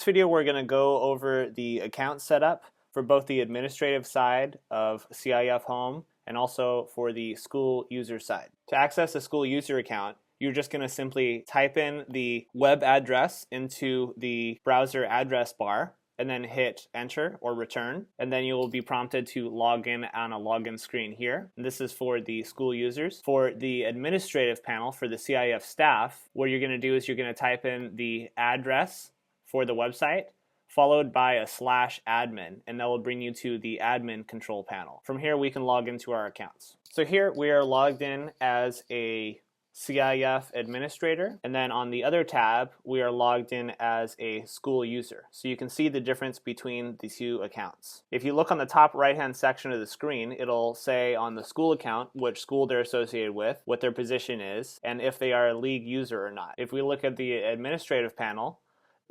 video, we're going to go over the account setup for both the administrative side of CIF Home and also for the school user side. To access a school user account, you're just going to simply type in the web address into the browser address bar and then hit enter or return, and then you will be prompted to log in on a login screen here. And this is for the school users. For the administrative panel, for the CIF staff, what you're going to do is you're going to type in the address for the website followed by a /admin, and that will bring you to the admin control panel. From here we can log into our accounts. So here we are logged in as a CIF administrator, and then on the other tab we are logged in as a school user. So you can see the difference between the two accounts. If you look on the top right hand section of the screen, it'll say on the school account which school they're associated with, what their position is, and if they are a league user or not. If we look at the administrative panel,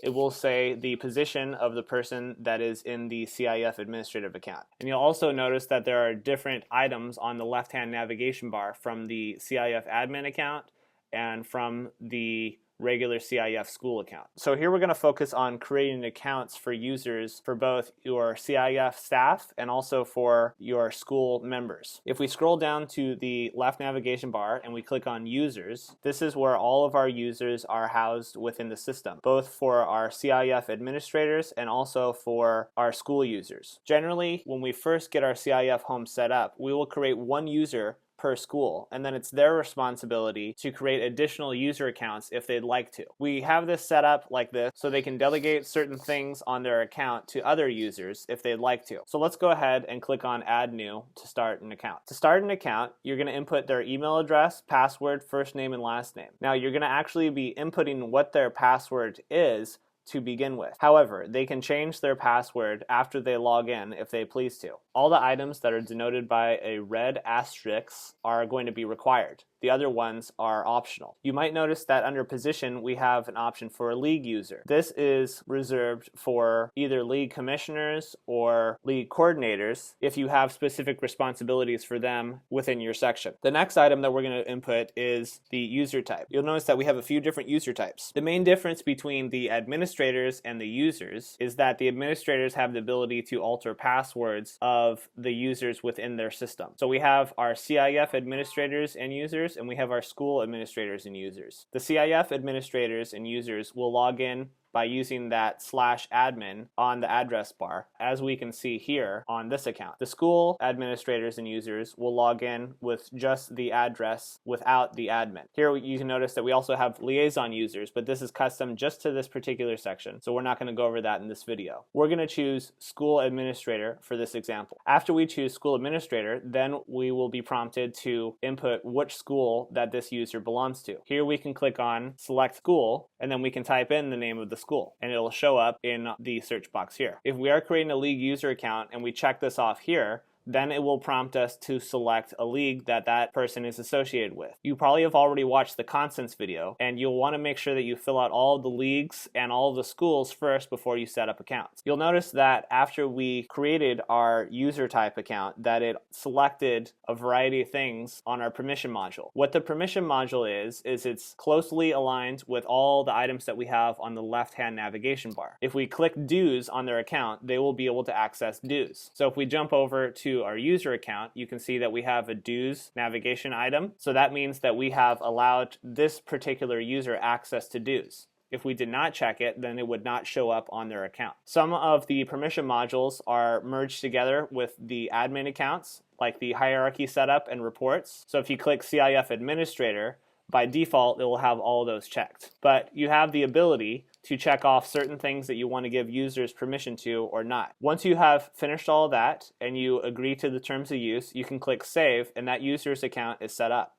it will say the position of the person that is in the CIF administrative account. And you'll also notice that there are different items on the left-hand navigation bar from the CIF admin account and from the regular CIF school account. So here we're going to focus on creating accounts for users for both your CIF staff and also for your school members. If we scroll down to the left navigation bar and we click on users, this is where all of our users are housed within the system, both for our CIF administrators and also for our school users. Generally, when we first get our CIF home set up, we will create one user per school, and then it's their responsibility to create additional user accounts if they'd like to. We have this set up like this so they can delegate certain things on their account to other users if they'd like to. So let's go ahead and click on Add New to start an account. To start an account, you're going to input their email address, password, first name, and last name. Now you're going to actually be inputting what their password is to begin with. However, they can change their password after they log in if they please to. All the items that are denoted by a red asterisk are going to be required. The other ones are optional. You might notice that under position we have an option for a league user. This is reserved for either league commissioners or league coordinators if you have specific responsibilities for them within your section. The next item that we're going to input is the user type. You'll notice that we have a few different user types. The main difference between the administrators and the users is that the administrators have the ability to alter passwords of the users within their system. So we have our CIF administrators and users, and we have our school administrators and users. The CIF administrators and users will log in by using that /admin on the address bar, as we can see here on this account. The school administrators and users will log in with just the address without the admin. Here you can notice that we also have liaison users, but this is custom just to this particular section, so we're not going to go over that in this video. We're going to choose school administrator for this example. After we choose school administrator, then we will be prompted to input which school that this user belongs to. Here we can click on select school, and then we can type in the name of the school, and it'll show up in the search box here. If we are creating a league user account and we check this off here, then it will prompt us to select a league that that person is associated with. You probably have already watched the constants video, and you'll want to make sure that you fill out all of the leagues and all of the schools first before you set up accounts. You'll notice that after we created our user type account, that it selected a variety of things on our permission module. What the permission module is it's closely aligned with all the items that we have on the left-hand navigation bar. If we click dues on their account, they will be able to access dues. So if we jump over to our user account, you can see that we have a dues navigation item. So that means that we have allowed this particular user access to dues. If we did not check it, then it would not show up on their account. Some of the permission modules are merged together with the admin accounts, like the hierarchy setup and reports. So if you click CIF administrator, by default it will have all of those checked. But you have the ability to check off certain things that you want to give users permission to or not. Once you have finished all that and you agree to the terms of use, you can click save, and that user's account is set up.